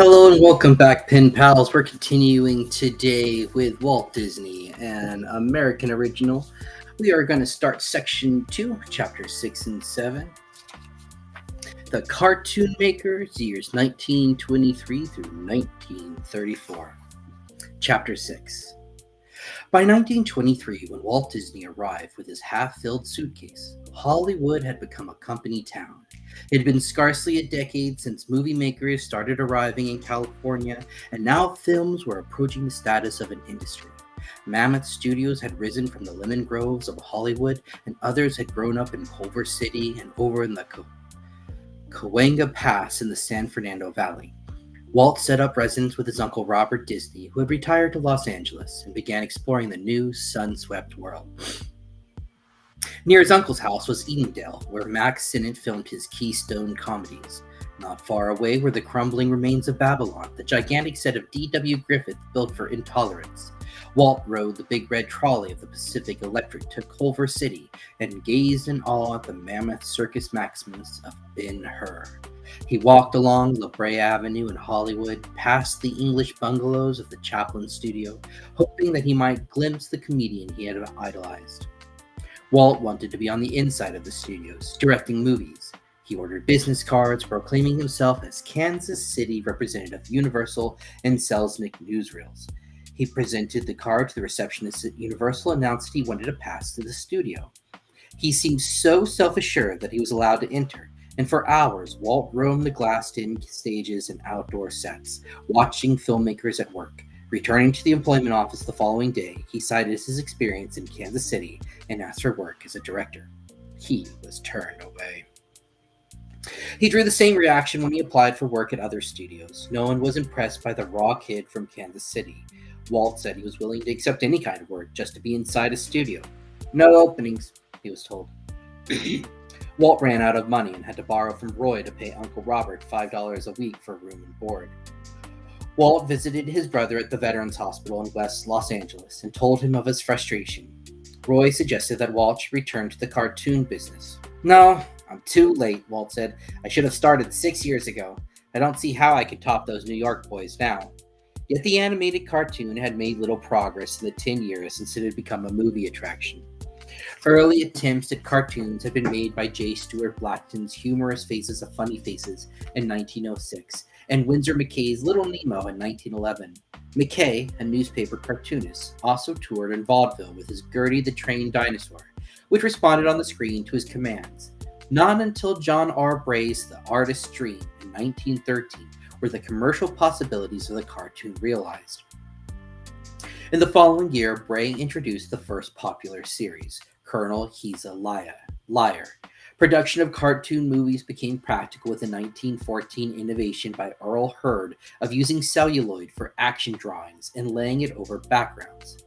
Hello and welcome back, Pen Pals. We're continuing today with Walt Disney, an American original. We are going to start section 2, chapters 6 and 7. The Cartoon Makers, years 1923 through 1934. Chapter 6. By 1923, when Walt Disney arrived with his half-filled suitcase, Hollywood had become a company town. It had been scarcely a decade since movie makers started arriving in California, and now films were approaching the status of an industry. Mammoth studios had risen from the lemon groves of Hollywood, and others had grown up in Culver City and over in the Cahuenga Pass in the San Fernando Valley. Walt set up residence with his uncle Robert Disney, who had retired to Los Angeles, and began exploring the new, sun-swept world. Near his uncle's house was Edendale, where Max Sennett filmed his Keystone comedies. Not far away were the crumbling remains of Babylon, the gigantic set of D.W. Griffith built for Intolerance. Walt rode the big red trolley of the Pacific Electric to Culver City and gazed in awe at the mammoth Circus Maximus of Ben-Hur. He walked along La Brea Avenue in Hollywood, past the English bungalows of the Chaplin studio, hoping that he might glimpse the comedian he had idolized. Walt wanted to be on the inside of the studios, directing movies. He ordered business cards proclaiming himself as Kansas City representative Universal and Selznick newsreels. He presented the card to the receptionist at Universal and announced that he wanted to pass to the studio. He seemed so self-assured that he was allowed to enter, and for hours Walt roamed the glassed-in stages and outdoor sets, watching filmmakers at work. Returning to the employment office the following day, he cited his experience in Kansas City and asked for work as a director. He was turned away. He drew the same reaction when he applied for work at other studios. No one was impressed by the raw kid from Kansas City. Walt said he was willing to accept any kind of work just to be inside a studio. No openings, he was told. Walt ran out of money and had to borrow from Roy to pay Uncle Robert $5 a week for room and board. Walt visited his brother at the Veterans Hospital in West Los Angeles and told him of his frustration. Roy suggested that Walt should return to the cartoon business. "No, I'm too late," Walt said. "I should have started 6 years ago. I don't see how I could top those New York boys now." Yet the animated cartoon had made little progress in the 10 years since it had become a movie attraction. Early attempts at cartoons had been made by J. Stuart Blackton's Humorous Faces of Funny Faces in 1906 and Winsor McKay's Little Nemo in 1911. McKay, a newspaper cartoonist, also toured in vaudeville with his Gertie the Trained Dinosaur, which responded on the screen to his commands. Not until John R. Bray's The Artist's Dream in 1913 were the commercial possibilities of the cartoon realized. In the following year, Bray introduced the first popular series, Colonel He's a Liar. Production of cartoon movies became practical with the 1914 innovation by Earl Hurd of using celluloid for action drawings and laying it over backgrounds.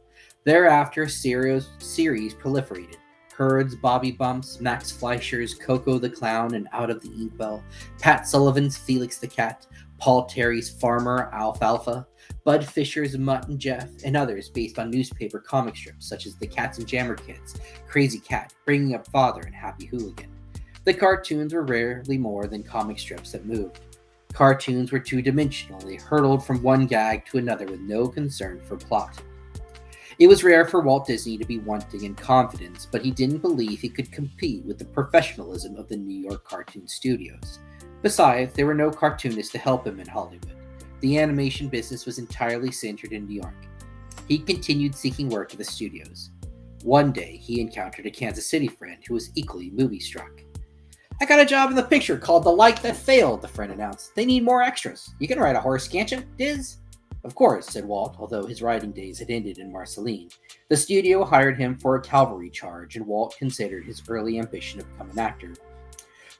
Thereafter, series proliferated. Hurd's Bobby Bumps, Max Fleischer's Coco the Clown and Out of the Inkwell, Pat Sullivan's Felix the Cat, Paul Terry's Farmer Alfalfa, Bud Fisher's Mutt and Jeff, and others based on newspaper comic strips such as The Cats and Jammer Kids, Crazy Cat, Bringing Up Father, and Happy Hooligan. The cartoons were rarely more than comic strips that moved. Cartoons were two-dimensional. They hurtled from one gag to another with no concern for plot. It was rare for Walt Disney to be wanting in confidence, but he didn't believe he could compete with the professionalism of the New York cartoon studios. Besides, there were no cartoonists to help him in Hollywood. The animation business was entirely centered in New York. He continued seeking work at the studios. One day, he encountered a Kansas City friend who was equally movie-struck. "I got a job in the picture called The Light That Failed," the friend announced. "They need more extras. You can write a horse, can't you, Diz?" "Of course," said Walt, although his writing days had ended in Marceline. The studio hired him for a cavalry charge, and Walt considered his early ambition to become an actor.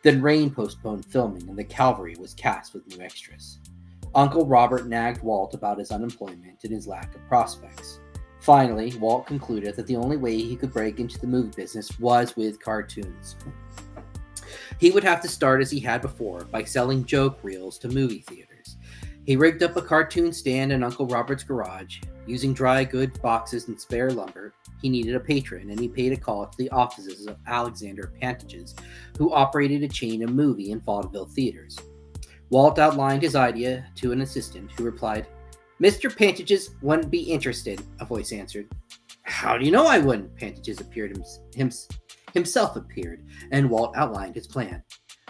Then rain postponed filming, and the cavalry was cast with new extras. Uncle Robert nagged Walt about his unemployment and his lack of prospects. Finally, Walt concluded that the only way he could break into the movie business was with cartoons. He would have to start as he had before, by selling joke reels to movie theaters. He rigged up a cartoon stand in Uncle Robert's garage. Using dry goods boxes and spare lumber, he needed a patron, and he paid a call to the offices of Alexander Pantages, who operated a chain of movie and vaudeville theaters. Walt outlined his idea to an assistant, who replied, "Mr. Pantages wouldn't be interested," a voice answered. "How do you know I wouldn't?" Pantages himself appeared, and Walt outlined his plan.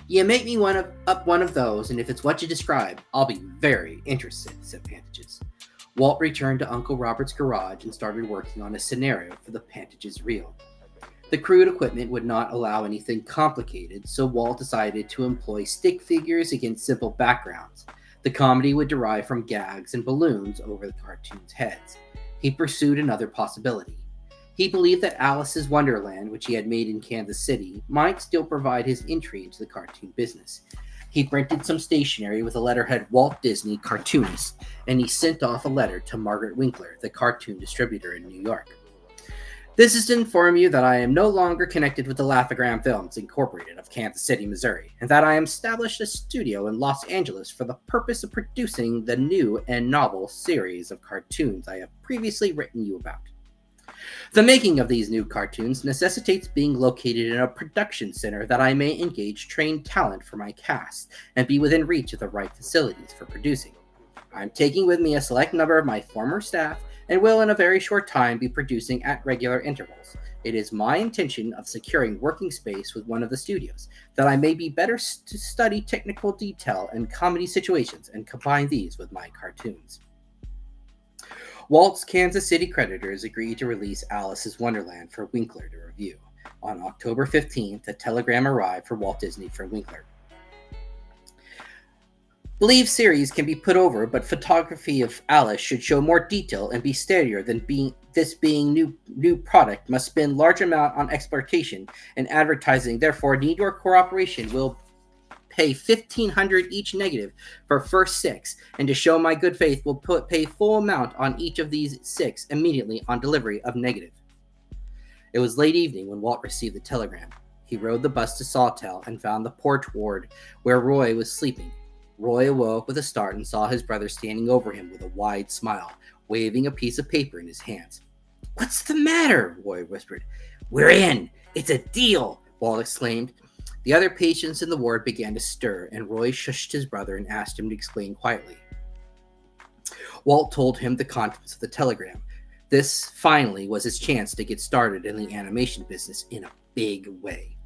"You make me up one of those, and if it's what you describe, I'll be very interested," said Pantages. Walt returned to Uncle Robert's garage and started working on a scenario for the Pantages reel. The crude equipment would not allow anything complicated, so Walt decided to employ stick figures against simple backgrounds. The comedy would derive from gags and balloons over the cartoons' heads. He pursued another possibility. He believed that Alice's Wonderland, which he had made in Kansas City, might still provide his entry into the cartoon business. He printed some stationery with a letterhead Walt Disney Cartoonist, and he sent off a letter to Margaret Winkler, the cartoon distributor in New York. "This is to inform you that I am no longer connected with the Laugh-O-Gram Films Incorporated of Kansas City, Missouri, and that I am established a studio in Los Angeles for the purpose of producing the new and novel series of cartoons I have previously written you about. The making of these new cartoons necessitates being located in a production center that I may engage trained talent for my cast and be within reach of the right facilities for producing. I am taking with me a select number of my former staff and will in a very short time be producing at regular intervals. It is my intention of securing working space with one of the studios, that I may be better to study technical detail and comedy situations and combine these with my cartoons." Walt's Kansas City creditors agreed to release Alice's Wonderland for Winkler to review. On October 15th, a telegram arrived for Walt Disney from Winkler. "Believe series can be put over, but photography of Alice should show more detail and be steadier than this being new product must spend large amount on exploitation and advertising. Therefore, need your cooperation. Will pay $1,500 each negative for first 6, and to show my good faith, will pay full amount on each of these 6 immediately on delivery of negative." It was late evening when Walt received the telegram. He rode the bus to Sawtell and found the porch ward where Roy was sleeping. Roy awoke with a start and saw his brother standing over him with a wide smile, waving a piece of paper in his hands. "What's the matter?" Roy whispered. "We're in! It's a deal!" Walt exclaimed. The other patients in the ward began to stir, and Roy shushed his brother and asked him to explain quietly. Walt told him the contents of the telegram. This, finally, was his chance to get started in the animation business in a big way.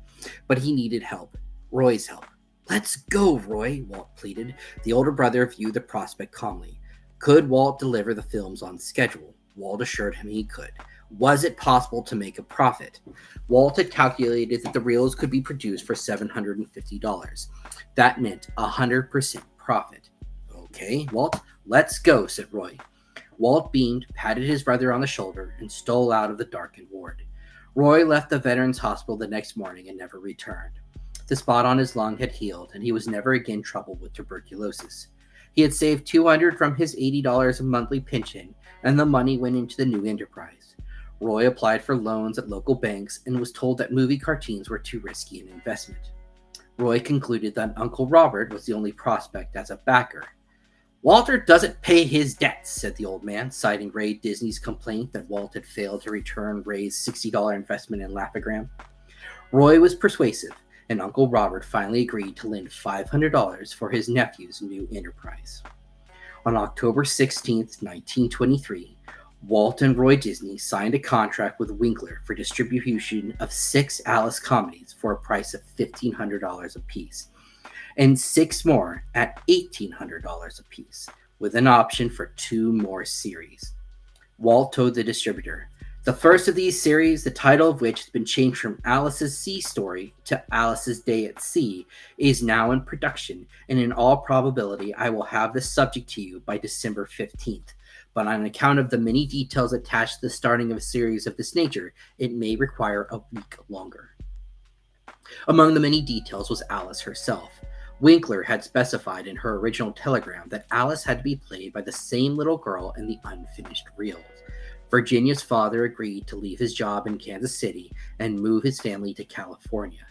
But he needed help. Roy's help. "Let's go, Roy," Walt pleaded. The older brother viewed the prospect calmly. Could Walt deliver the films on schedule? Walt assured him he could. Was it possible to make a profit? Walt had calculated that the reels could be produced for $750. That meant 100% profit. "Okay, Walt, let's go," said Roy. Walt beamed, patted his brother on the shoulder, and stole out of the darkened ward. Roy left the Veterans Hospital the next morning and never returned. The spot on his lung had healed, and he was never again troubled with tuberculosis. He had saved $200 from his $80 a monthly pension, and the money went into the new enterprise. Roy applied for loans at local banks and was told that movie cartoons were too risky an investment. Roy concluded that Uncle Robert was the only prospect as a backer. "Walter doesn't pay his debts," said the old man, citing Ray Disney's complaint that Walt had failed to return Ray's $60 investment in Laugh-O-Gram. Roy was persuasive, and Uncle Robert finally agreed to lend $500 for his nephew's new enterprise. On October 16, 1923, Walt and Roy Disney signed a contract with Winkler for distribution of 6 Alice comedies for a price of $1,500 apiece, and 6 more at $1,800 apiece, with an option for 2 more series. Walt told the distributor, "The first of these series, the title of which has been changed from Alice's Sea Story to Alice's Day at Sea, is now in production, and in all probability I will have this subject to you by December 15th. But on account of the many details attached to the starting of a series of this nature, it may require a week longer." Among the many details was Alice herself. Winkler had specified in her original telegram that Alice had to be played by the same little girl in the unfinished reels. Virginia's father agreed to leave his job in Kansas City and move his family to California.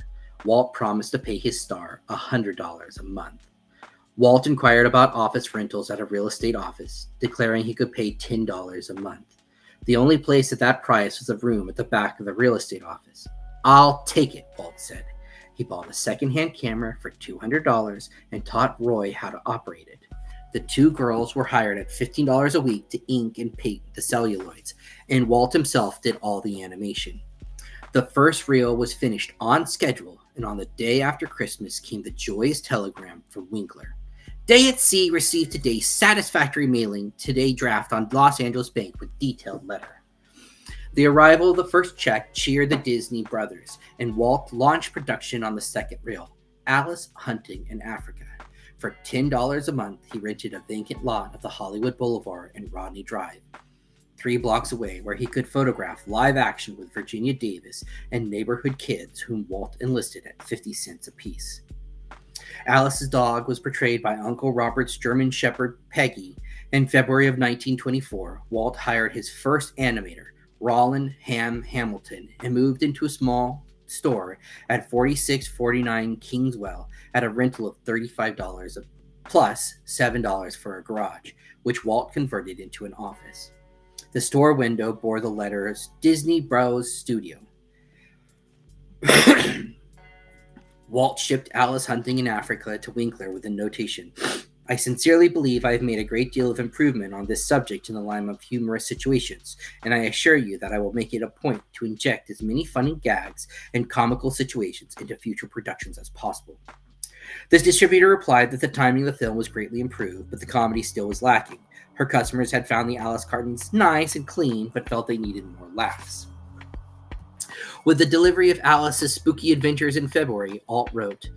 Walt promised to pay his star $100 a month. Walt inquired about office rentals at a real estate office, declaring he could pay $10 a month. The only place at that price was a room at the back of the real estate office. "I'll take it," Walt said. He bought a second-hand camera for $200 and taught Roy how to operate it. The two girls were hired at $15 a week to ink and paint the celluloids, and Walt himself did all the animation. The first reel was finished on schedule, and on the day after Christmas came the joyous telegram from Winkler. Day at sea received today satisfactory mailing. Today draft on Los Angeles Bank with detailed letter. The arrival of the first check cheered the Disney brothers, and Walt launched production on the second reel, Alice Hunting in Africa. For $10 a month, he rented a vacant lot of the Hollywood Boulevard and Rodney Drive, 3 blocks away, where he could photograph live action with Virginia Davis and neighborhood kids whom Walt enlisted at 50 cents apiece. Alice's dog was portrayed by Uncle Robert's German Shepherd, Peggy. In February of 1924, Walt hired his first animator, Roland Hamilton, and moved into a small store at 4649 Kingswell at a rental of $35 plus $7 for a garage, which Walt converted into an office. The store window bore the letters Disney Bros Studio. Walt shipped Alice Hunting in Africa to Winkler with a notation. I sincerely believe I have made a great deal of improvement on this subject in the line of humorous situations, and I assure you that I will make it a point to inject as many funny gags and comical situations into future productions as possible. The distributor replied that the timing of the film was greatly improved, but the comedy still was lacking. Her customers had found the Alice cartoons nice and clean, but felt they needed more laughs. With the delivery of Alice's spooky adventures in February, Walt wrote,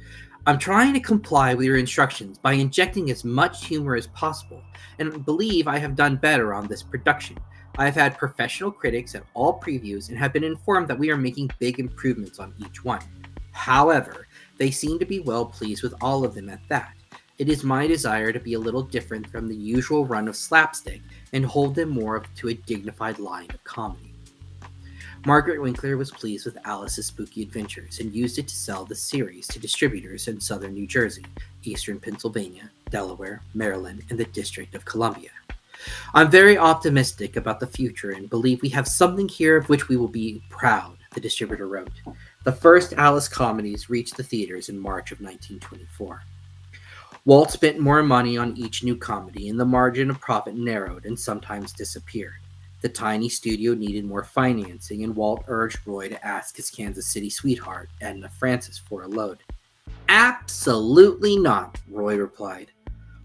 I'm trying to comply with your instructions by injecting as much humor as possible, and believe I have done better on this production. I have had professional critics at all previews and have been informed that we are making big improvements on each one. However, they seem to be well pleased with all of them at that. It is my desire to be a little different from the usual run of slapstick and hold them more to a dignified line of comedy. Margaret Winkler was pleased with Alice's spooky adventures and used it to sell the series to distributors in southern New Jersey, eastern Pennsylvania, Delaware, Maryland, and the District of Columbia. I'm very optimistic about the future and believe we have something here of which we will be proud, the distributor wrote. The first Alice comedies reached the theaters in March of 1924. Walt spent more money on each new comedy, and the margin of profit narrowed and sometimes disappeared. The tiny studio needed more financing, and Walt urged Roy to ask his Kansas City sweetheart, Edna Francis, for a loan. Absolutely not, Roy replied.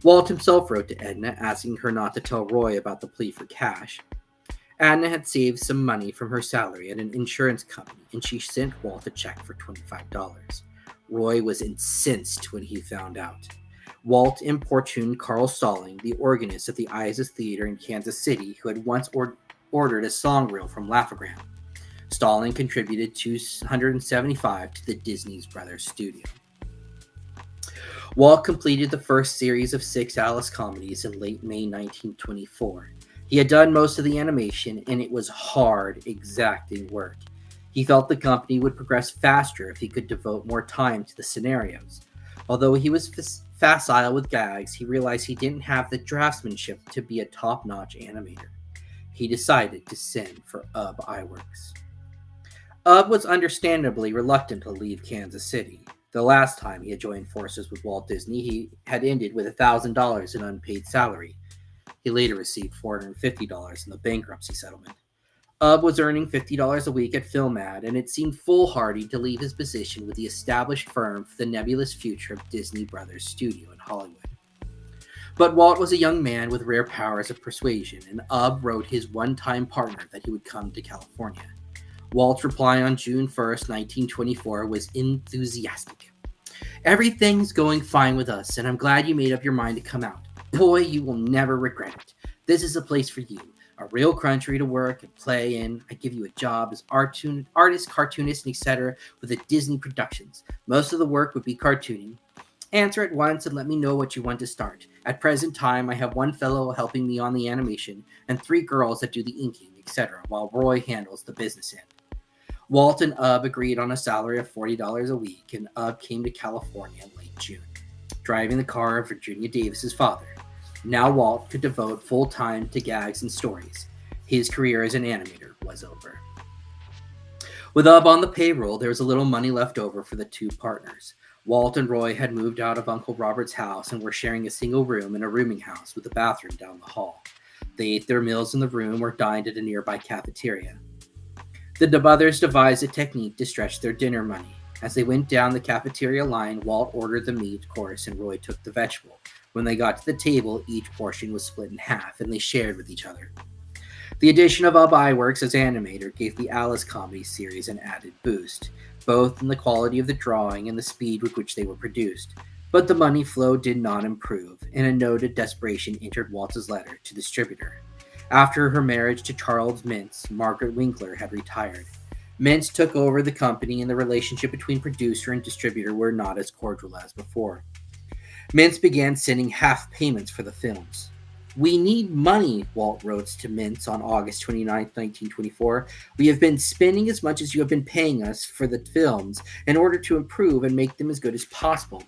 Walt himself wrote to Edna, asking her not to tell Roy about the plea for cash. Edna had saved some money from her salary at an insurance company, and she sent Walt a check for $25. Roy was incensed when he found out. Walt importuned Carl Stalling, the organist at the Isis Theater in Kansas City, who had once ordered a song reel from Laugh-O-Gram. Stalling contributed $275 to the Disney Brothers studio. Walt completed the first series of 6 Alice comedies in late May 1924. He had done most of the animation, and it was hard, exacting work. He felt the company would progress faster if he could devote more time to the scenarios. Although he was facile with gags, he realized he didn't have the draftsmanship to be a top-notch animator. He decided to send for Ub Iwerks. Ub was understandably reluctant to leave Kansas City. The last time he had joined forces with Walt Disney, he had ended with $1,000 in unpaid salary. He later received $450 in the bankruptcy settlement. Ub was earning $50 a week at FilmAd, and it seemed foolhardy to leave his position with the established firm for the nebulous future of Disney Brothers Studio in Hollywood. But Walt was a young man with rare powers of persuasion, and Ub wrote his one-time partner that he would come to California. Walt's reply on June 1st, 1924 was enthusiastic. Everything's going fine with us, and I'm glad you made up your mind to come out. Boy, you will never regret it. This is a place for you. A real country to work and play in. I give you a job as artist, cartoonist, etc. with the Disney Productions. Most of the work would be cartooning. Answer at once and let me know what you want to start. At present time, I have one fellow helping me on the animation and 3 girls that do the inking, etc., while Roy handles the business end. Walt and Ub agreed on a salary of $40 a week, and Ub came to California in late June, driving the car of Virginia Davis's father. Now Walt could devote full time to gags and stories. His career as an animator was over. With Ub on the payroll, there was a little money left over for the two partners. Walt and Roy had moved out of Uncle Robert's house and were sharing a single room in a rooming house with a bathroom down the hall. They ate their meals in the room or dined at a nearby cafeteria. The brothers devised a technique to stretch their dinner money. As they went down the cafeteria line, Walt ordered the meat course and Roy took the vegetable. When they got to the table, each portion was split in half and they shared with each other. The addition of Ub Iwerks as animator gave the Alice comedy series an added boost, both in the quality of the drawing and the speed with which they were produced. But the money flow did not improve, and a note of desperation entered Walt's letter to the distributor. After her marriage to Charles Mintz, Margaret Winkler had retired. Mintz took over the company, and the relationship between producer and distributor were not as cordial as before. Mintz began sending half payments for the films. "We need money," Walt wrote to Mintz on August 29, 1924. "We have been spending as much as you have been paying us for the films in order to improve and make them as good as possible.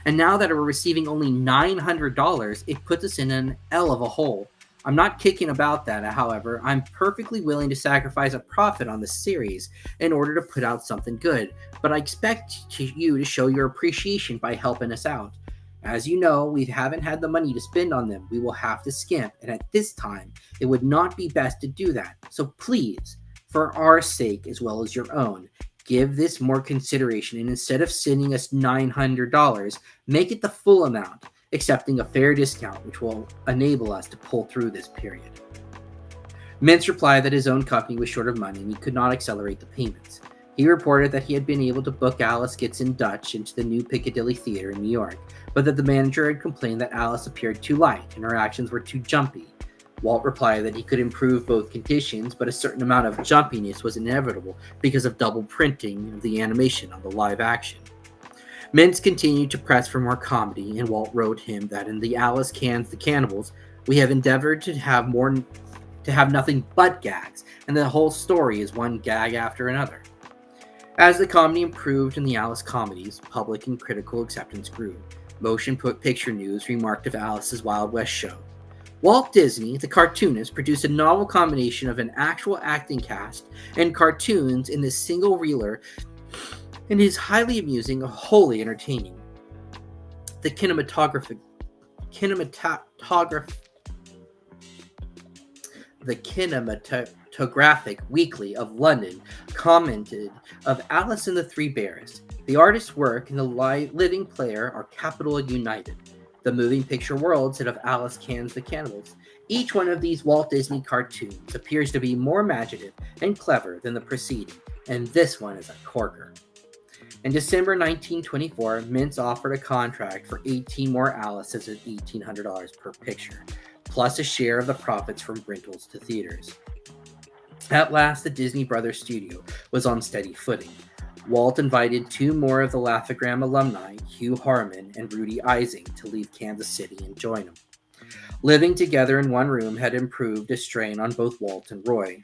And now that we're receiving only $900, it puts us in an L of a hole. I'm not kicking about that, however. I'm perfectly willing to sacrifice a profit on the series in order to put out something good, but I expect you to show your appreciation by helping us out. As you know, we haven't had the money to spend on them. We will have to skimp, and at this time, it would not be best to do that. So please, for our sake as well as your own, give this more consideration, and instead of sending us $900, make it the full amount, accepting a fair discount which will enable us to pull through this period." Mintz replied that his own company was short of money and he could not accelerate the payments. He reported that he had been able to book Alice Gets in Dutch into the new Piccadilly Theater in New York, but that the manager had complained that Alice appeared too light and her actions were too jumpy. Walt replied that he could improve both conditions, but a certain amount of jumpiness was inevitable because of double printing of the animation on the live action. Mintz continued to press for more comedy, and Walt wrote him that in the Alice Cans the Cannibals, we have endeavored to have nothing but gags, and the whole story is one gag after another. As the comedy improved in the Alice comedies, public and critical acceptance grew. Motion Picture News remarked of Alice's Wild West show, "Walt Disney, the cartoonist, produced a novel combination of an actual acting cast and cartoons in this single reeler, and is highly amusing and wholly entertaining. The Cinematographic Weekly of London commented of Alice and the Three Bears. The artist's work and the living player are capital united. The moving picture world said of Alice Cans the Cannibals. Each one of these Walt Disney cartoons appears to be more imaginative and clever than the preceding, and this one is a corker." In December 1924, Mintz offered a contract for 18 more Alices at $1,800 per picture, plus a share of the profits from rentals to theaters. At last, the Disney Brothers studio was on steady footing. Walt invited two more of the Laugh-O-Gram alumni, Hugh Harman and Rudy Ising, to leave Kansas City and join him. Living together in one room had improved a strain on both Walt and Roy.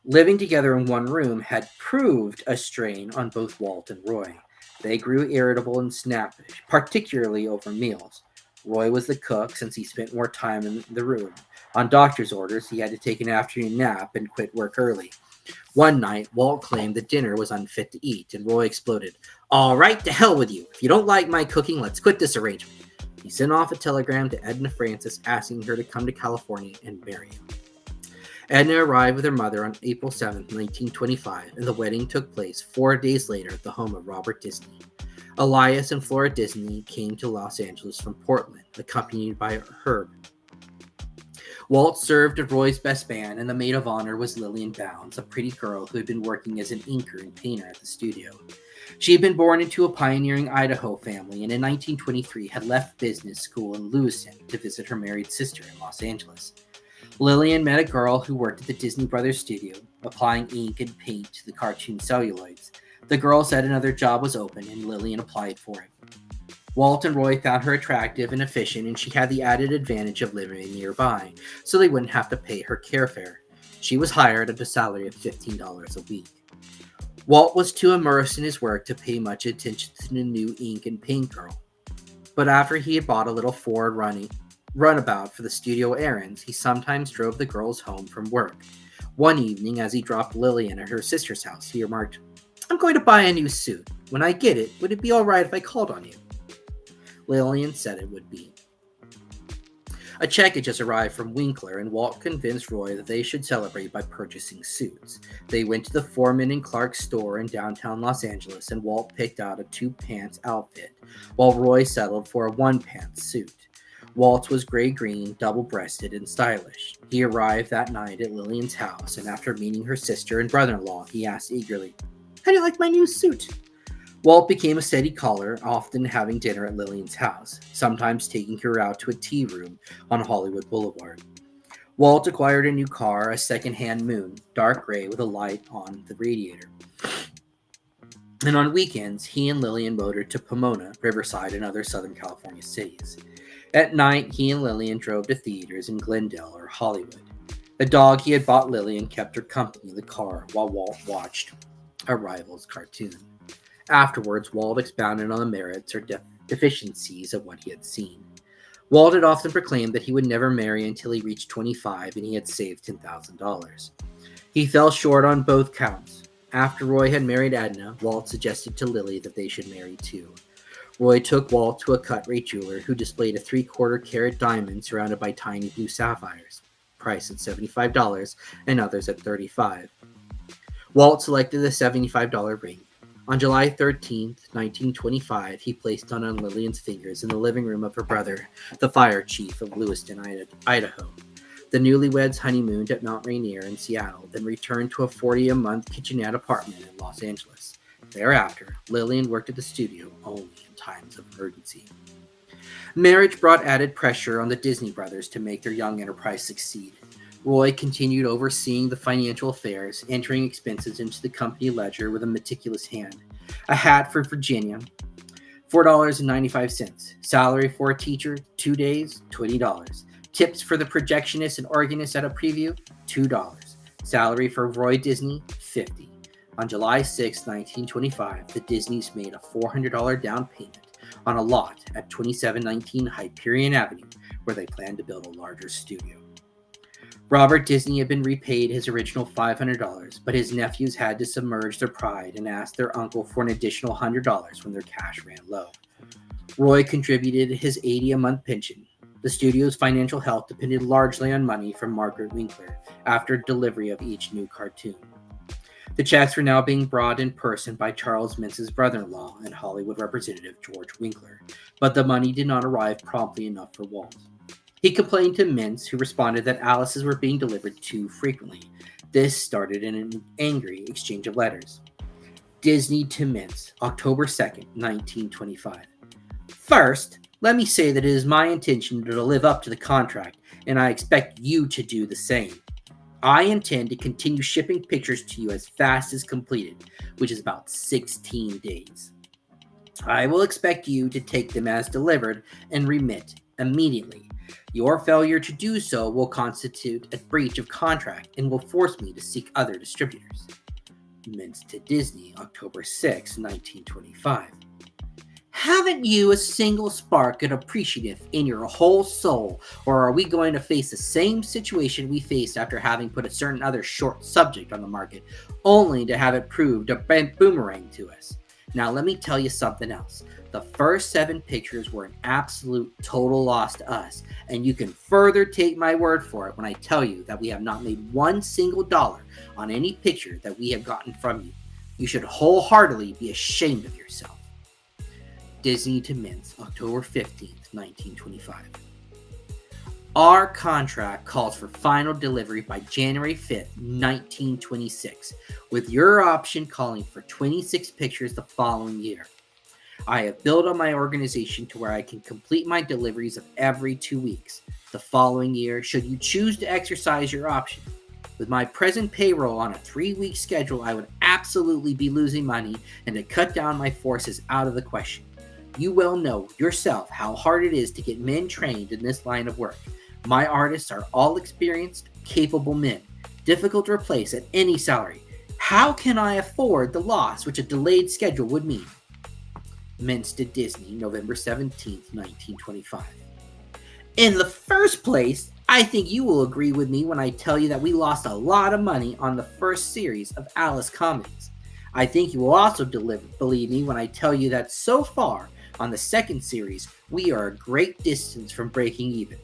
Living together in one room had proved a strain on both Walt and Roy. They grew irritable and snappish, particularly over meals. Roy was the cook since he spent more time in the room. On doctor's orders, he had to take an afternoon nap and quit work early. One night, Walt claimed that dinner was unfit to eat, and Roy exploded, "All right, to hell with you. If you don't like my cooking, let's quit this arrangement." He sent off a telegram to Edna Francis asking her to come to California and marry him. Edna arrived with her mother on April 7, 1925, and the wedding took place 4 days later at the home of Robert Disney. Elias and Flora Disney came to Los Angeles from Portland, accompanied by Herb. Walt served as Roy's best man, and the maid of honor was Lillian Bounds, a pretty girl who had been working as an inker and painter at the studio. She had been born into a pioneering Idaho family, and in 1923 had left business school in Lewiston to visit her married sister in Los Angeles. Lillian met a girl who worked at the Disney Brothers studio, applying ink and paint to the cartoon celluloids. The girl said another job was open, and Lillian applied for it. Walt and Roy found her attractive and efficient, and she had the added advantage of living nearby, so they wouldn't have to pay her care fare. She was hired at a salary of $15 a week. Walt was too immersed in his work to pay much attention to the new ink and paint girl. But after he had bought a little Ford runabout for the studio errands, he sometimes drove the girls home from work. One evening, as he dropped Lillian at her sister's house, he remarked, "I'm going to buy a new suit. When I get it, would it be all right if I called on you?" Lillian said it would be. A check had just arrived from Winkler, and Walt convinced Roy that they should celebrate by purchasing suits. They went to the Foreman and Clark store in downtown Los Angeles, and Walt picked out a two-pants outfit, while Roy settled for a one-pants suit. Walt's was gray-green, double-breasted, and stylish. He arrived that night at Lillian's house, and after meeting her sister and brother-in-law, he asked eagerly, "How do you like my new suit?" Walt became a steady caller, often having dinner at Lillian's house, sometimes taking her out to a tea room on Hollywood Boulevard. Walt acquired a new car, a second-hand Moon, dark gray with a light on the radiator. And on weekends, he and Lillian motored to Pomona, Riverside, and other Southern California cities. At night, he and Lillian drove to theaters in Glendale or Hollywood. The dog he had bought Lillian kept her company in the car while Walt watched a Rivals cartoon. Afterwards, Walt expounded on the merits or deficiencies of what he had seen. Walt had often proclaimed that he would never marry until he reached 25 and he had saved $10,000. He fell short on both counts. After Roy had married Edna, Walt suggested to Lily that they should marry too. Roy took Walt to a cut-rate jeweler who displayed a 3/4-carat diamond surrounded by tiny blue sapphires, priced at $75 and others at $35. Walt selected the $75 ring. On July 13, 1925, he placed it on Lillian's fingers in the living room of her brother, the fire chief of Lewiston, Idaho. The newlyweds honeymooned at Mount Rainier in Seattle, then returned to a $40-a-month kitchenette apartment in Los Angeles. Thereafter, Lillian worked at the studio only in times of emergency. Marriage brought added pressure on the Disney brothers to make their young enterprise succeed. Roy continued overseeing the financial affairs, entering expenses into the company ledger with a meticulous hand. A hat for Virginia, $4.95. Salary for a teacher, 2 days, $20. Tips for the projectionist and organist at a preview, $2. Salary for Roy Disney, $50. On July 6, 1925, the Disneys made a $400 down payment on a lot at 2719 Hyperion Avenue, where they planned to build a larger studio. Robert Disney had been repaid his original $500, but his nephews had to submerge their pride and ask their uncle for an additional $100 when their cash ran low. Roy contributed his $80-a-month pension. The studio's financial health depended largely on money from Margaret Winkler after delivery of each new cartoon. The checks were now being brought in person by Charles Mintz's brother-in-law and Hollywood representative George Winkler, but the money did not arrive promptly enough for Walt. He complained to Mintz, who responded that Alice's were being delivered too frequently. This started in an angry exchange of letters. Disney to Mintz, October 2nd, 1925. First, let me say that it is my intention to live up to the contract, and I expect you to do the same. I intend to continue shipping pictures to you as fast as completed, which is about 16 days. I will expect you to take them as delivered and remit immediately. Your failure to do so will constitute a breach of contract and will force me to seek other distributors. Mintz to Disney, October 6, 1925. Haven't you a single spark of appreciative in your whole soul, or are we going to face the same situation we faced after having put a certain other short subject on the market, only to have it proved a boomerang to us? Now let me tell you something else. The first 7 pictures were an absolute total loss to us, and you can further take my word for it when I tell you that we have not made one single dollar on any picture that we have gotten from you. You should wholeheartedly be ashamed of yourself. Disney to Mintz, October 15th, 1925. Our contract calls for final delivery by January 5th, 1926, with your option calling for 26 pictures the following year. I have built up my organization to where I can complete my deliveries of every 2 weeks. The following year, should you choose to exercise your option. With my present payroll on a 3-week schedule, I would absolutely be losing money, and to cut down my force is out of the question. You well know yourself how hard it is to get men trained in this line of work. My artists are all experienced, capable men, difficult to replace at any salary. How can I afford the loss which a delayed schedule would mean? Mintz to Disney, November 17th, 1925. In the first place, I think you will agree with me when I tell you that we lost a lot of money on the first series of Alice comedies. I think you will also believe me when I tell you that so far on the second series, we are a great distance from breaking even.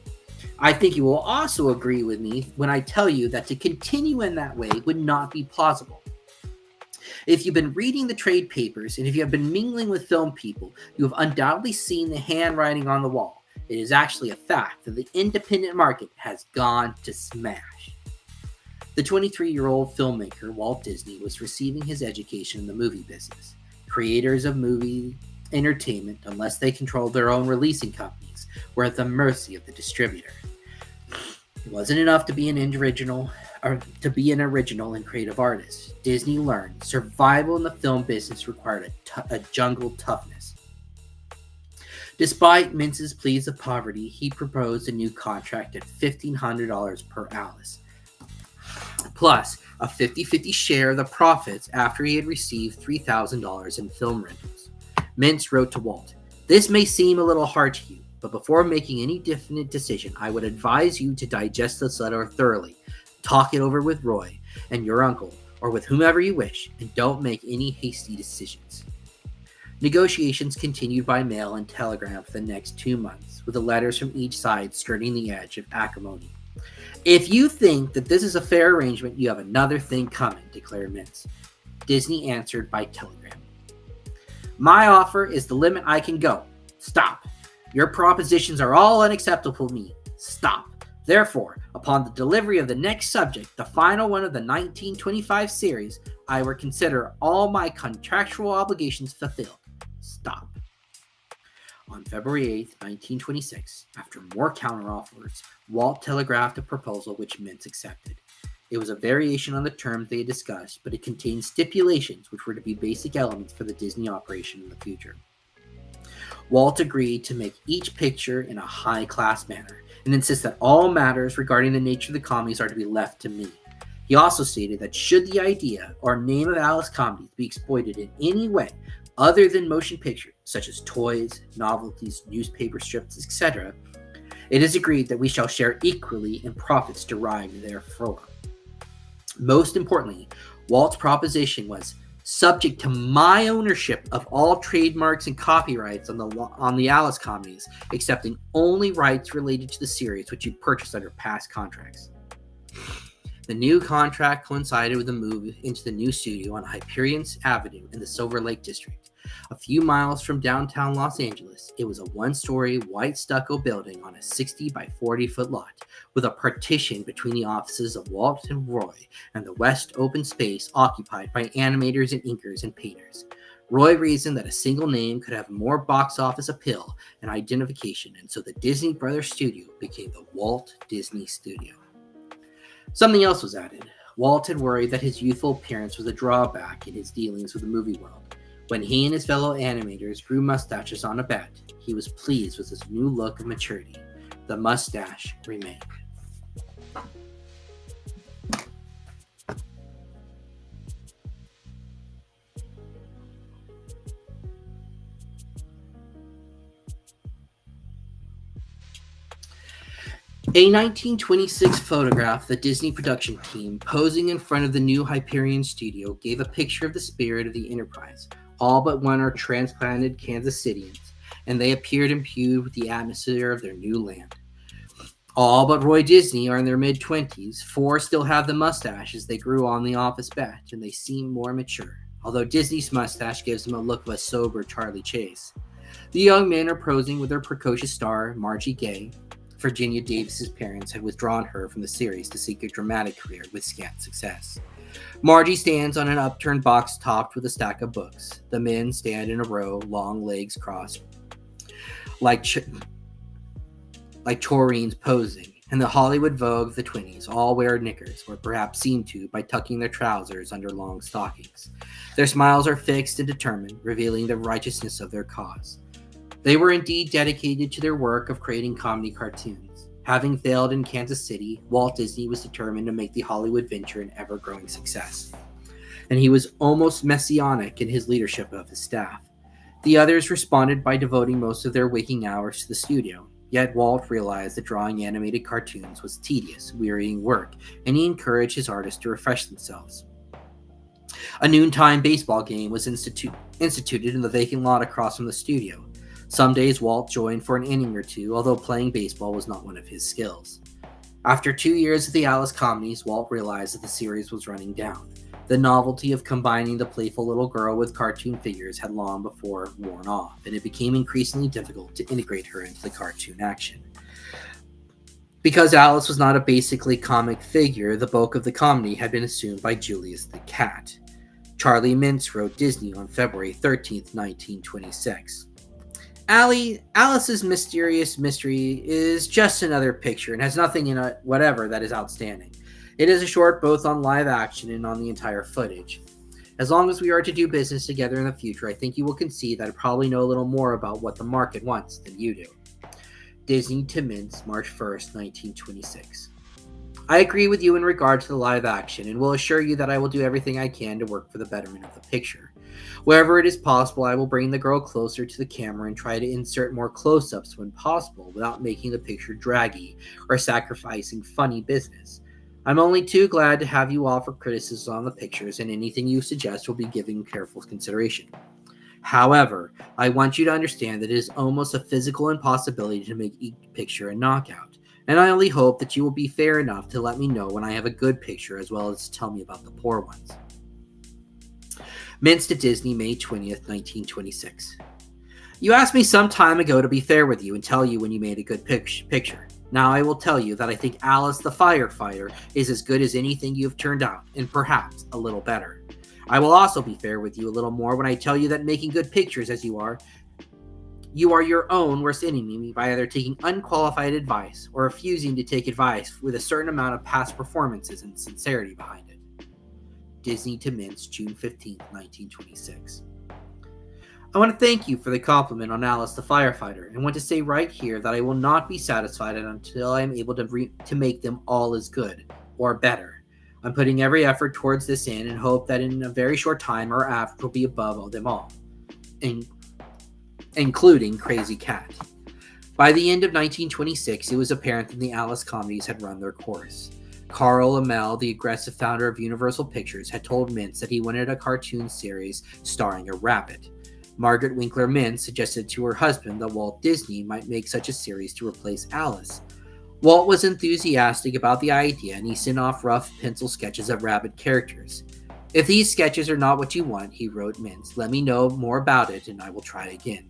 I think you will also agree with me when I tell you that to continue in that way would not be plausible. If you've been reading the trade papers and if you have been mingling with film people, you have undoubtedly seen the handwriting on the wall. It is actually a fact that the independent market has gone to smash. The 23-year-old filmmaker Walt Disney was receiving his education in the movie business. Creators of movie entertainment, unless they controlled their own releasing companies, were at the mercy of the distributor. It wasn't enough to be an original and creative artist. Disney learned survival in the film business required a jungle toughness. Despite Mintz's pleas of poverty, he proposed a new contract at $1,500 per Alice, plus a 50-50 share of the profits after he had received $3,000 in film rentals. Mintz wrote to Walt, "This may seem a little hard to you, but before making any definite decision, I would advise you to digest this letter thoroughly. Talk it over with Roy and your uncle, or with whomever you wish, and don't make any hasty decisions." Negotiations continued by mail and telegram for the next 2 months, with the letters from each side skirting the edge of acrimony. "If you think that this is a fair arrangement, you have another thing coming," declared Mintz. Disney answered by telegram. "My offer is the limit I can go. Stop. Your propositions are all unacceptable to me. Stop. Therefore, upon the delivery of the next subject, the final one of the 1925 series, I will consider all my contractual obligations fulfilled. Stop." On February 8, 1926, after more counteroffers, Walt telegraphed a proposal which Mintz accepted. It was a variation on the terms they had discussed, but it contained stipulations which were to be basic elements for the Disney operation in the future. Walt agreed to make each picture in a high-class manner and insist that all matters regarding the nature of the comedies are to be left to me. He also stated that should the idea or name of Alice comedies be exploited in any way other than motion pictures, such as toys, novelties, newspaper strips, etc., it is agreed that we shall share equally in profits derived therefrom. Most importantly, Walt's proposition was subject to my ownership of all trademarks and copyrights on the Alice comedies, excepting only rights related to the series which you purchased under past contracts. The new contract coincided with the move into the new studio on Hyperion Avenue in the Silver Lake District. A few miles from downtown Los Angeles, it was a one-story white stucco building on a 60 by 40-foot lot, with a partition between the offices of Walt and Roy and the west open space occupied by animators and inkers and painters. Roy reasoned that a single name could have more box office appeal and identification, and so the Disney Brothers Studio became the Walt Disney Studio. Something else was added. Walt had worried that his youthful appearance was a drawback in his dealings with the movie world. When he and his fellow animators grew mustaches on a bet, he was pleased with his new look of maturity. The mustache remained. A 1926 photograph of the Disney production team posing in front of the new Hyperion studio gave a picture of the spirit of the enterprise. All but one are transplanted Kansas Cityans, and they appeared imbued with the atmosphere of their new land. All but Roy Disney are in their mid-20s. 4 still have the mustaches they grew on the office bench, and they seem more mature, although Disney's mustache gives them a look of a sober Charlie Chase. The young men are posing with their precocious star, Margie Gay. Virginia Davis's parents had withdrawn her from the series to seek a dramatic career with scant success. Margie stands on an upturned box topped with a stack of books. The men stand in a row, long legs crossed, like Taurines posing, and the Hollywood vogue of the 20s all wear knickers, or perhaps seem to, by tucking their trousers under long stockings. Their smiles are fixed and determined, revealing the righteousness of their cause. They were indeed dedicated to their work of creating comedy cartoons. Having failed in Kansas City, Walt Disney was determined to make the Hollywood venture an ever-growing success. And he was almost messianic in his leadership of his staff. The others responded by devoting most of their waking hours to the studio. Yet Walt realized that drawing animated cartoons was tedious, wearying work, and he encouraged his artists to refresh themselves. A noontime baseball game was instituted in the vacant lot across from the studio. Some days Walt joined for an inning or two, although playing baseball was not one of his skills. After 2 years of the Alice comedies, Walt realized that the series was running down. The novelty of combining the playful little girl with cartoon figures had long before worn off, and it became increasingly difficult to integrate her into the cartoon action. Because Alice was not a basically comic figure, the bulk of the comedy had been assumed by Julius the Cat. Charlie Mintz wrote Disney on February 13th, 1926. Alice's mysterious mystery is just another picture and has nothing in it whatever that is outstanding. It is a short both on live action and on the entire footage. As long as we are to do business together in the future, I think you will concede that I probably know a little more about what the market wants than you do. Disney to Mintz, March 1st, 1926. I agree with you in regard to the live action and will assure you that I will do everything I can to work for the betterment of the picture. Wherever it is possible, I will bring the girl closer to the camera and try to insert more close-ups when possible without making the picture draggy or sacrificing funny business. I'm only too glad to have you offer criticism on the pictures, and anything you suggest will be given careful consideration. However, I want you to understand that it is almost a physical impossibility to make each picture a knockout, and I only hope that you will be fair enough to let me know when I have a good picture as well as tell me about the poor ones. Mintz to Disney, May 20th, 1926. You asked me some time ago to be fair with you and tell you when you made a good picture. Now I will tell you that I think Alice the Firefighter is as good as anything you have turned out, and perhaps a little better. I will also be fair with you a little more when I tell you that making good pictures as you are your own worst enemy by either taking unqualified advice or refusing to take advice with a certain amount of past performances and sincerity behind it. Disney to Mintz, June 15th, 1926. I want to thank you for the compliment on Alice the Firefighter and want to say right here that I will not be satisfied until I am able to make them all as good or better. I'm putting every effort towards this end and hope that in a very short time our average will be above them all, including Crazy Cat. By the end of 1926, it was apparent that the Alice comedies had run their course. Carl Amell, the aggressive founder of Universal Pictures, had told Mintz that he wanted a cartoon series starring a rabbit. Margaret Winkler Mintz suggested to her husband that Walt Disney might make such a series to replace Alice. Walt was enthusiastic about the idea, and he sent off rough pencil sketches of rabbit characters. If these sketches are not what you want, he wrote Mintz, let me know more about it and I will try again.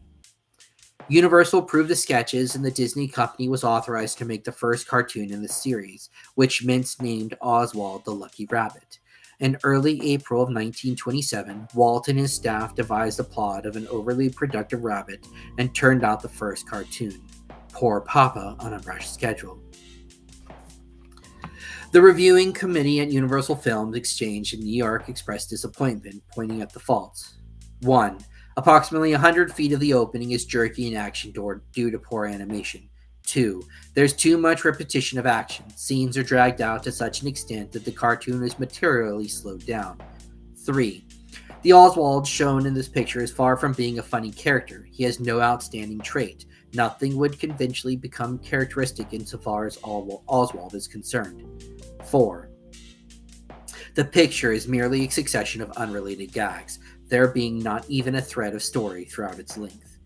Universal approved the sketches, and the Disney Company was authorized to make the first cartoon in the series, which Mintz named Oswald the Lucky Rabbit. In early April of 1927, Walt and his staff devised a plot of an overly productive rabbit and turned out the first cartoon, Poor Papa on a Rushed Schedule. The reviewing committee at Universal Films Exchange in New York expressed disappointment, pointing at the faults. 1. Approximately 100 feet of the opening is jerky in action due to poor animation. 2. There's too much repetition of action. Scenes are dragged out to such an extent that the cartoon is materially slowed down. 3. The Oswald shown in this picture is far from being a funny character. He has no outstanding trait. Nothing would conventionally become characteristic insofar as Oswald is concerned. 4. The picture is merely a succession of unrelated gags, there being not even a thread of story throughout its length.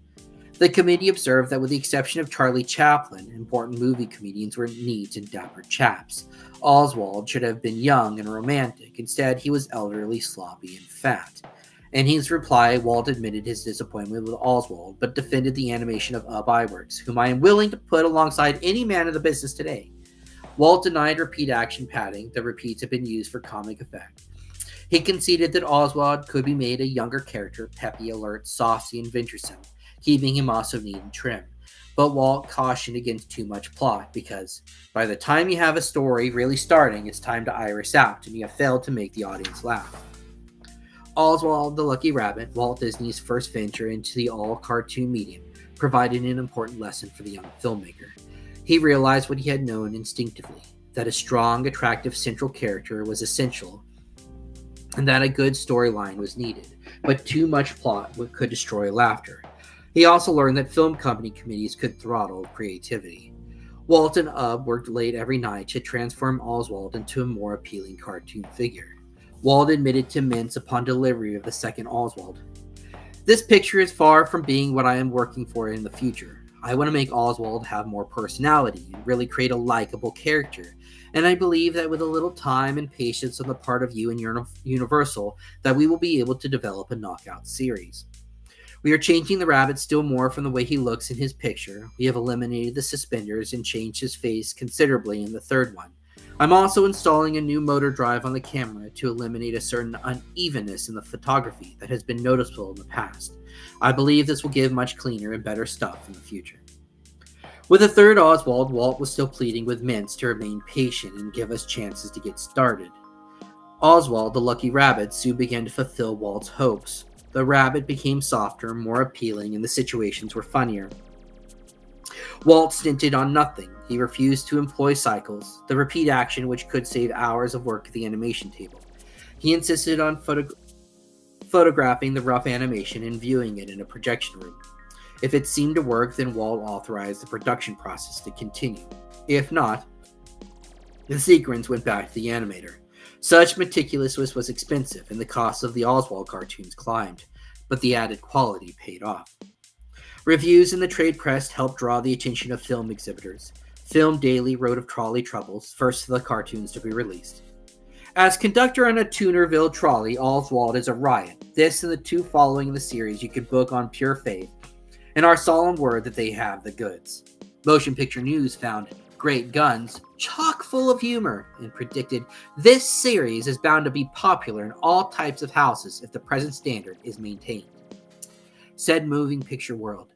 The committee observed that with the exception of Charlie Chaplin, important movie comedians were neat and dapper chaps. Oswald should have been young and romantic. Instead, he was elderly, sloppy, and fat. In his reply, Walt admitted his disappointment with Oswald, but defended the animation of Ub Iwerks, whom I am willing to put alongside any man in the business today. Walt denied repeat action padding. The repeats had been used for comic effect. He conceded that Oswald could be made a younger character, peppy, alert, saucy, and venturesome, keeping him also neat and trim. But Walt cautioned against too much plot, because by the time you have a story really starting, it's time to iris out, and you have failed to make the audience laugh. Oswald the Lucky Rabbit, Walt Disney's first venture into the all-cartoon medium, provided an important lesson for the young filmmaker. He realized what he had known instinctively, that a strong, attractive central character was essential, and that a good storyline was needed, but too much plot could destroy laughter. He also learned that film company committees could throttle creativity. Walt and Ub worked late every night to transform Oswald into a more appealing cartoon figure. Walt admitted to Mintz upon delivery of the second Oswald, "This picture is far from being what I am working for in the future. I want to make Oswald have more personality and really create a likable character. And I believe that with a little time and patience on the part of you and Universal, that we will be able to develop a knockout series. We are changing the rabbit still more from the way he looks in his picture. We have eliminated the suspenders and changed his face considerably in the third one. I'm also installing a new motor drive on the camera to eliminate a certain unevenness in the photography that has been noticeable in the past. I believe this will give much cleaner and better stuff in the future." With the third Oswald, Walt was still pleading with Mintz to remain patient and give us chances to get started. Oswald, the lucky rabbit, soon began to fulfill Walt's hopes. The rabbit became softer, more appealing, and the situations were funnier. Walt stinted on nothing. He refused to employ cycles, the repeat action which could save hours of work at the animation table. He insisted on photographing the rough animation and viewing it in a projection room. If it seemed to work, then Walt authorized the production process to continue. If not, the sequence went back to the animator. Such meticulousness was expensive, and the cost of the Oswald cartoons climbed, but the added quality paid off. Reviews in the trade press helped draw the attention of film exhibitors. Film Daily wrote of trolley troubles, first of the cartoons to be released. "As conductor on a Tunerville trolley, Oswald is a riot. This and the two following in the series you could book on pure faith, and our solemn word that they have the goods." Motion Picture News found Great Guns chock full of humor and predicted, "This series is bound to be popular in all types of houses if the present standard is maintained." Said Moving Picture World,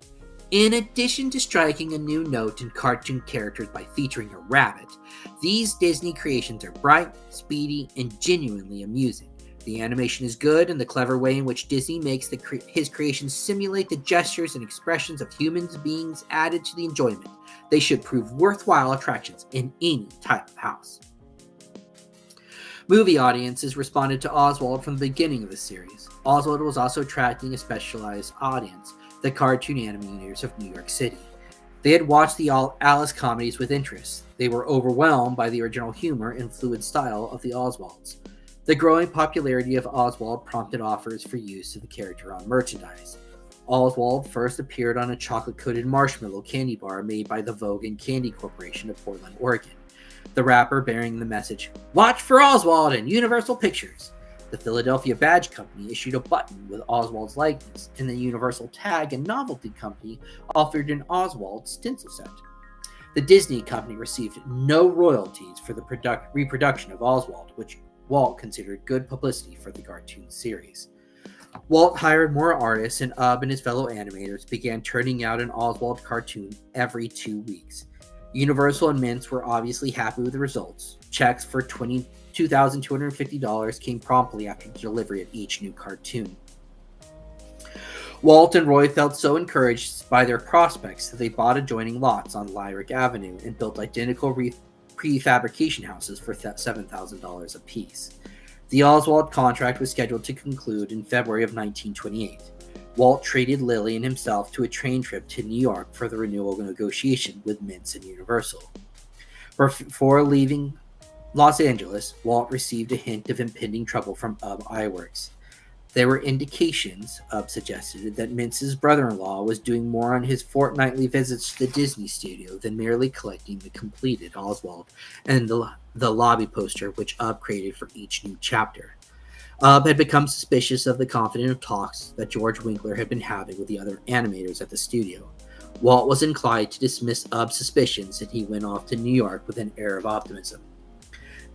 "In addition to striking a new note in cartoon characters by featuring a rabbit, these Disney creations are bright, speedy, and genuinely amusing. The animation is good, and the clever way in which Disney makes his creations simulate the gestures and expressions of human beings added to the enjoyment. They should prove worthwhile attractions in any type of house." Movie audiences responded to Oswald from the beginning of the series. Oswald was also attracting a specialized audience, the cartoon animators of New York City. They had watched the Alice comedies with interest. They were overwhelmed by the original humor and fluid style of the Oswalds. The growing popularity of Oswald prompted offers for use of the character on merchandise. Oswald first appeared on a chocolate-coated marshmallow candy bar made by the Vogue and Candy Corporation of Portland, Oregon. The wrapper bearing the message, "Watch for Oswald and Universal Pictures." The Philadelphia Badge Company issued a button with Oswald's likeness, and the Universal Tag and Novelty Company offered an Oswald stencil set. The Disney Company received no royalties for the reproduction of Oswald, which Walt considered good publicity for the cartoon series. Walt hired more artists, and Ub and his fellow animators began turning out an Oswald cartoon every 2 weeks. Universal and Mintz were obviously happy with the results. Checks for $22,250 came promptly after the delivery of each new cartoon. Walt and Roy felt so encouraged by their prospects that they bought adjoining lots on Lyric Avenue and built identical prefabrication houses for $7,000 apiece. The Oswald contract was scheduled to conclude in February of 1928. Walt treated Lily and himself to a train trip to New York for the renewal negotiation with Mintz and Universal. Before leaving Los Angeles, Walt received a hint of impending trouble from Ub Iwerks. There were indications, Ub suggested, that Mintz's brother-in-law was doing more on his fortnightly visits to the Disney studio than merely collecting the completed Oswald and the lobby poster which Ub created for each new chapter. Ub had become suspicious of the confidential talks that George Winkler had been having with the other animators at the studio. Walt was inclined to dismiss Ub's suspicions, and he went off to New York with an air of optimism.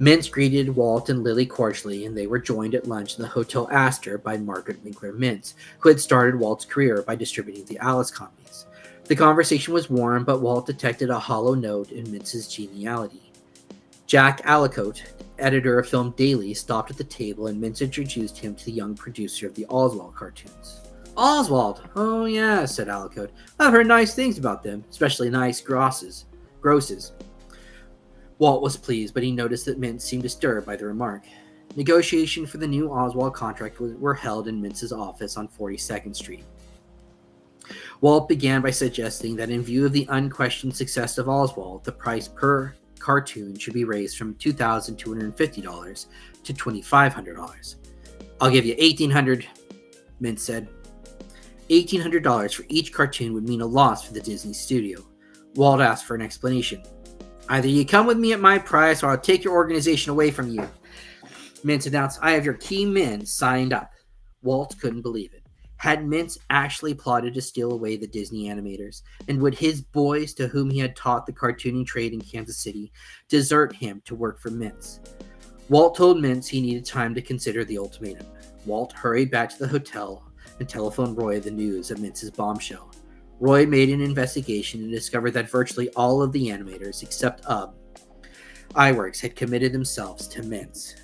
Mintz greeted Walt and Lily cordially, and they were joined at lunch in the Hotel Astor by Margaret Winkler Mintz, who had started Walt's career by distributing the Alice comedies. The conversation was warm, but Walt detected a hollow note in Mintz's geniality. Jack Alicote, editor of Film Daily, stopped at the table, and Mintz introduced him to the young producer of the Oswald cartoons. "Oswald? Oh yeah," said Alicote. "I've heard nice things about them, especially nice grosses. Walt was pleased, but he noticed that Mintz seemed disturbed by the remark. Negotiations for the new Oswald contract were held in Mintz's office on 42nd Street. Walt began by suggesting that in view of the unquestioned success of Oswald, the price per cartoon should be raised from $2,250 to $2,500. I'll give you $1,800, Mintz said. $1,800 for each cartoon would mean a loss for the Disney studio. Walt asked for an explanation. Either you come with me at my price or I'll take your organization away from you. Mintz announced, I have your key men signed up. Walt couldn't believe it. Had Mintz actually plotted to steal away the Disney animators? And would his boys, to whom he had taught the cartooning trade in Kansas City, desert him to work for Mintz? Walt told Mintz he needed time to consider the ultimatum. Walt hurried back to the hotel and telephoned Roy the news of Mintz's bombshell. Roy made an investigation and discovered that virtually all of the animators, except iWorks, had committed themselves to Mintz.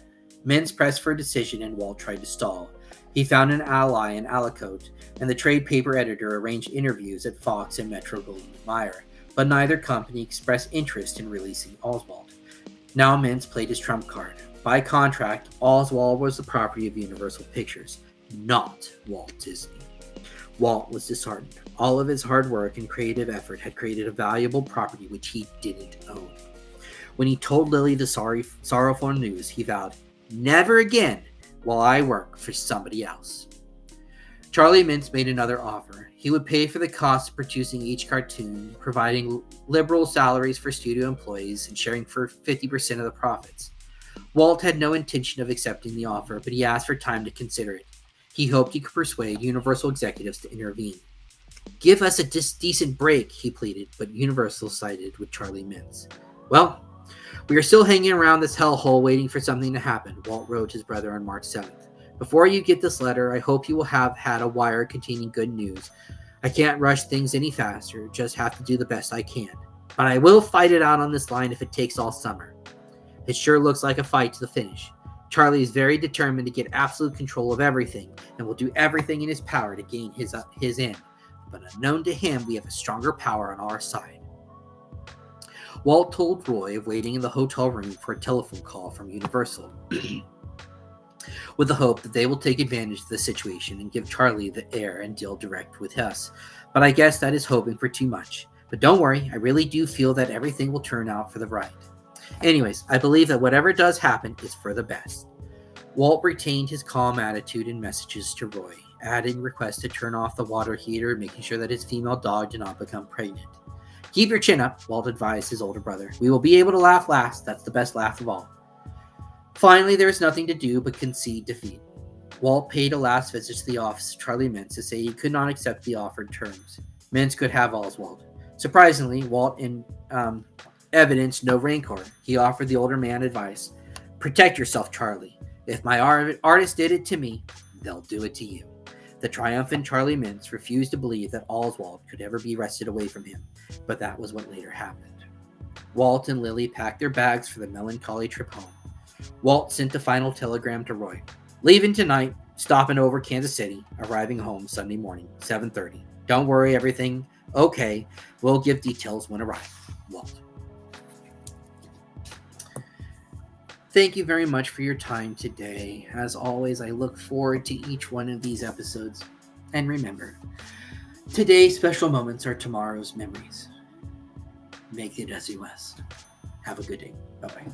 Mintz pressed for a decision and Walt tried to stall. He found an ally in Alicote, and the trade paper editor arranged interviews at Fox and Metro-Goldwyn-Mayer, but neither company expressed interest in releasing Oswald. Now Mintz played his trump card. By contract, Oswald was the property of Universal Pictures, not Walt Disney. Walt was disheartened. All of his hard work and creative effort had created a valuable property which he didn't own. When he told Lily the sorrowful news, he vowed, never again will I work for somebody else. Charlie Mintz made another offer. He would pay for the cost of producing each cartoon, providing liberal salaries for studio employees, and sharing for 50% of the profits. Walt had no intention of accepting the offer, but he asked for time to consider it. He hoped he could persuade Universal executives to intervene. Give us a decent break, he pleaded, but Universal sided with Charlie Mintz. Well, we are still hanging around this hellhole waiting for something to happen, Walt wrote his brother on March 7th. Before you get this letter, I hope you will have had a wire containing good news. I can't rush things any faster, just have to do the best I can. But I will fight it out on this line if it takes all summer. It sure looks like a fight to the finish. Charlie is very determined to get absolute control of everything and will do everything in his power to gain his end. But unknown to him, we have a stronger power on our side. Walt told Roy of waiting in the hotel room for a telephone call from Universal, with the hope that they will take advantage of the situation and give Charlie the air and deal direct with us. But I guess that is hoping for too much. But don't worry, I really do feel that everything will turn out for the right. Anyways, I believe that whatever does happen is for the best. Walt retained his calm attitude in messages to Roy, adding requests to turn off the water heater, making sure that his female dog did not become pregnant. Keep your chin up, Walt advised his older brother. We will be able to laugh last. That's the best laugh of all. Finally, there was nothing to do but concede defeat. Walt paid a last visit to the office of Charlie Mintz to say he could not accept the offered terms. Mintz could have Oswald. Surprisingly, Walt evidenced no rancor. He offered the older man advice. Protect yourself, Charlie. If my artist did it to me, they'll do it to you. The triumphant Charlie Mintz refused to believe that Oswald could ever be wrested away from him, but that was what later happened. Walt and Lily packed their bags for the melancholy trip home. Walt sent a final telegram to Roy. Leaving tonight, stopping over Kansas City, arriving home Sunday morning, 7:30. Don't worry, everything okay. We'll give details when arrived. Walt. Thank you very much for your time today. As always, I look forward to each one of these episodes. And remember, today's special moments are tomorrow's memories. Make it as you must. Have a good day. Bye-bye.